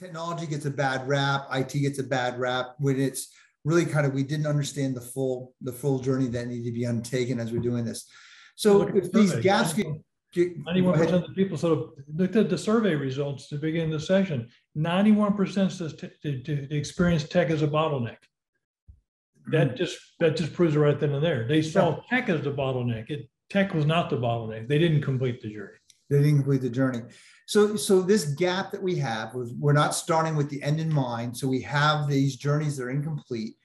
technology gets a bad rap, IT gets a bad rap when it's really kind of, we didn't understand the full journey that needed to be undertaken as we're doing this. So if these gaps get 91% of the people, so looked at the survey results to begin the session. 91% says to experience tech as a bottleneck. That just proves it right then and there. They saw tech as the bottleneck. Tech was not the bottleneck. They didn't complete the journey. They didn't complete the journey. So this gap that we have, we're not starting with the end in mind. So we have these journeys that are incomplete.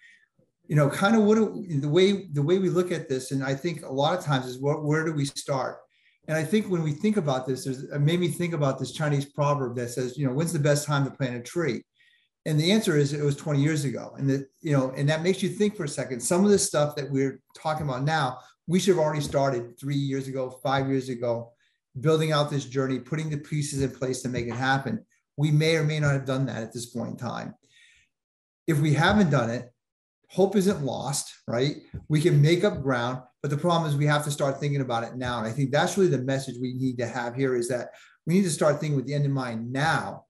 Kind of the way we look at this, and I think a lot of times is where do we start? And I think when we think about this, it made me think about this Chinese proverb that says, when's the best time to plant a tree? And the answer is it was 20 years ago. And and that makes you think for a second. Some of the stuff that we're talking about now, we should have already started 3 years ago, 5 years ago, building out this journey, putting the pieces in place to make it happen. We may or may not have done that at this point in time. If we haven't done it, hope isn't lost, right? We can make up ground, but the problem is we have to start thinking about it now. And I think that's really the message we need to have here, is that we need to start thinking with the end in mind now,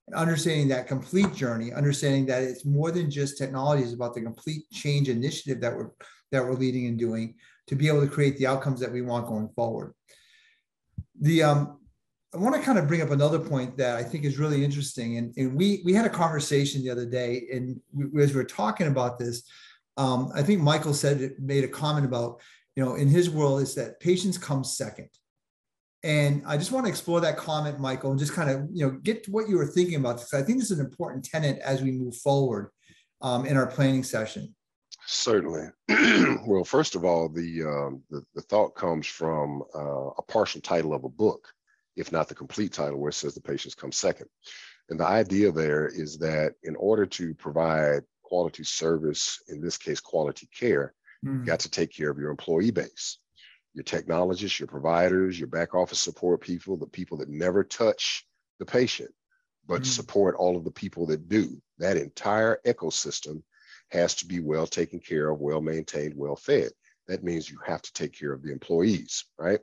and understanding that complete journey, understanding that it's more than just technology, it's about the complete change initiative that we're leading and doing to be able to create the outcomes that we want going forward. I want to kind of bring up another point that I think is really interesting. And we had a conversation the other day, and as we were talking about this, I think Michael made a comment about, in his world is that patients come second. And I just want to explore that comment, Michael, and just kind of, get what you were thinking about this. I think this is an important tenet as we move forward in our planning session. Certainly. Well, first of all, the thought comes from a partial title of a book, if not the complete title, where it says the patients come second. And the idea there is that in order to provide quality service, in this case, quality care, you've got to take care of your employee base, your technologists, your providers, your back office support people, the people that never touch the patient, but support all of the people that do. That entire ecosystem has to be well taken care of, well maintained, well fed. That means you have to take care of the employees, right?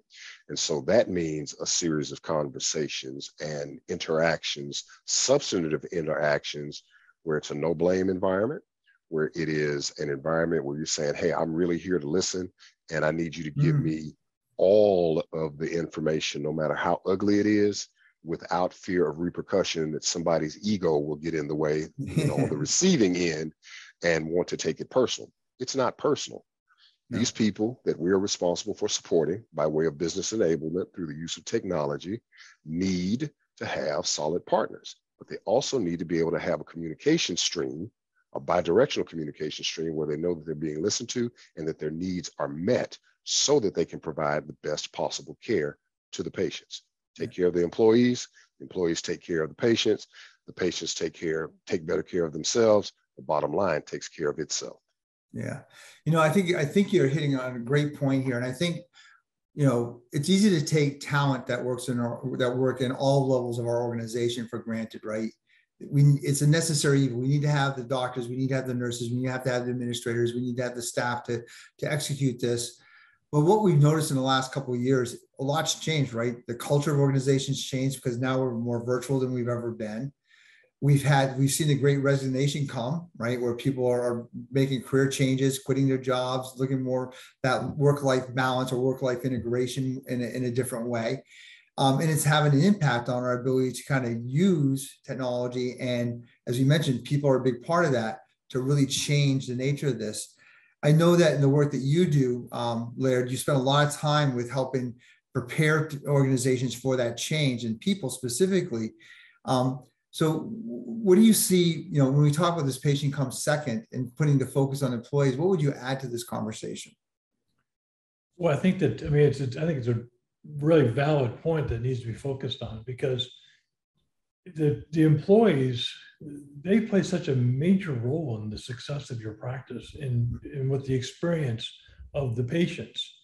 And so that means a series of conversations and interactions, substantive interactions, where it's a no blame environment, where it is an environment where you're saying, hey, I'm really here to listen, and I need you to give me all of the information, no matter how ugly it is, without fear of repercussion that somebody's ego will get in the way, on the receiving end and want to take it personal. It's not personal. No. These people that we are responsible for supporting by way of business enablement through the use of technology need to have solid partners, but they also need to be able to have a communication stream, a bidirectional communication stream, where they know that they're being listened to and that their needs are met so that they can provide the best possible care to the patients. Take care of the employees take care of the patients take better care of themselves. The bottom line takes care of itself. Yeah. I think you're hitting on a great point here. And I think, it's easy to take talent that work in all levels of our organization for granted, right? It's a necessary evil. We need to have the doctors, we need to have the nurses, we need to have the administrators, we need to have the staff to execute this. But what we've noticed in the last couple of years, a lot's changed, right? The culture of organizations changed because now we're more virtual than we've ever been. We've seen the great resignation come, right? Where people are making career changes, quitting their jobs, looking more that work-life balance or work-life integration in a different way. And it's having an impact on our ability to kind of use technology. And as you mentioned, people are a big part of that to really change the nature of this. I know that in the work that you do, Laird, you spend a lot of time with helping prepare organizations for that change and people specifically. So what do you see, when we talk about this patient comes second and putting the focus on employees, what would you add to this conversation? Well, I think it's a really valid point that needs to be focused on, because the employees, they play such a major role in the success of your practice and with the experience of the patients.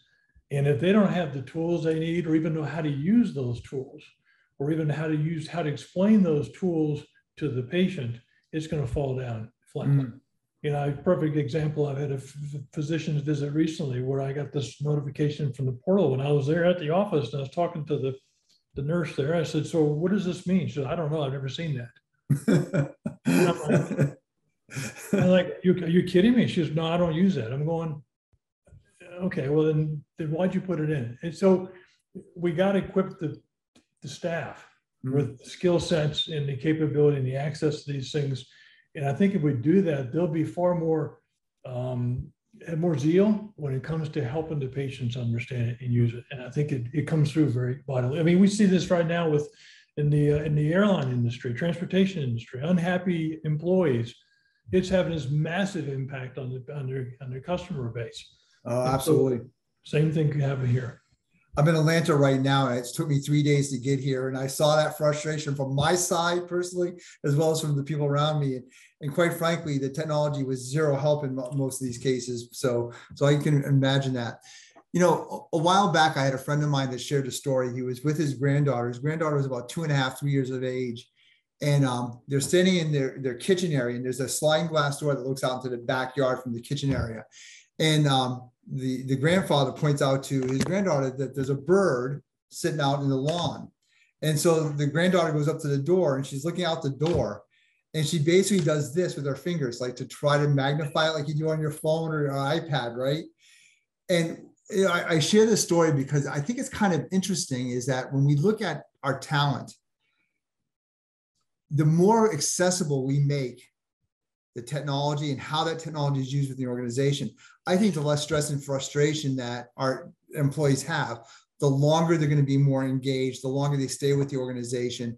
And if they don't have the tools they need, or even know how to use those tools, or even how to explain those tools to the patient, it's going to fall down flat. A perfect example, I've had a physician's visit recently where I got this notification from the portal when I was there at the office, and I was talking to the nurse there. I said, so what does this mean? She said, I don't know, I've never seen that. And I'm like, are you kidding me? She goes, no, I don't use that. I'm going, okay, well then why'd you put it in? And so we got to equip the staff with the skill sets and the capability and the access to these things. And I think if we do that, there'll be far more, and more zeal when it comes to helping the patients understand it and use it. And I think it comes through very vitally. I mean, we see this right now in the airline industry, transportation industry, unhappy employees. It's having this massive impact on their customer base. Oh, absolutely. So, same thing can happen here. I'm in Atlanta right now, and it took me 3 days to get here. And I saw that frustration from my side personally, as well as from the people around me. And quite frankly, the technology was zero help in most of these cases. So I can imagine that. You know, a while back, I had a friend of mine that shared a story. He was with his granddaughter. His granddaughter was about 2.5, 3 years of age. And they're standing in their kitchen area, and there's a sliding glass door that looks out into the backyard from the kitchen area. And the grandfather points out to his granddaughter that there's a bird sitting out in the lawn. And so the granddaughter goes up to the door, and she's looking out the door, and she basically does this with her fingers, like to try to magnify it like you do on your phone or your iPad, right? And you know, I share this story because I think it's kind of interesting is that when we look at our talent, the more accessible we make the technology and how that technology is used within the organization, I think the less stress and frustration that our employees have, the longer they're going to be more engaged, the longer they stay with the organization.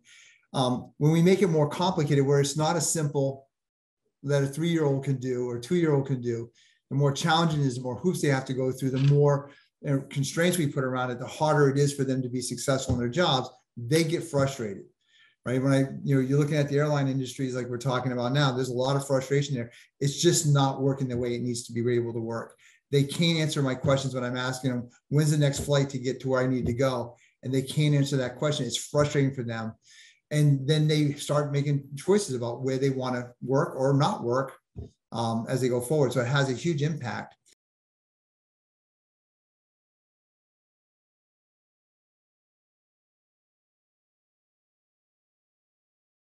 When we make it more complicated, where it's not as simple that a 3-year-old can do or a 2-year-old can do, the more challenging it is, the more hoops they have to go through, the more constraints we put around it, the harder it is for them to be successful in their jobs. They get frustrated. Right. When you're looking at the airline industries like we're talking about now, there's a lot of frustration there. It's just not working the way it needs to be able to work. They can't answer my questions when I'm asking them, when's the next flight to get to where I need to go? And they can't answer that question. It's frustrating for them. And then they start making choices about where they want to work or not work as they go forward. So it has a huge impact.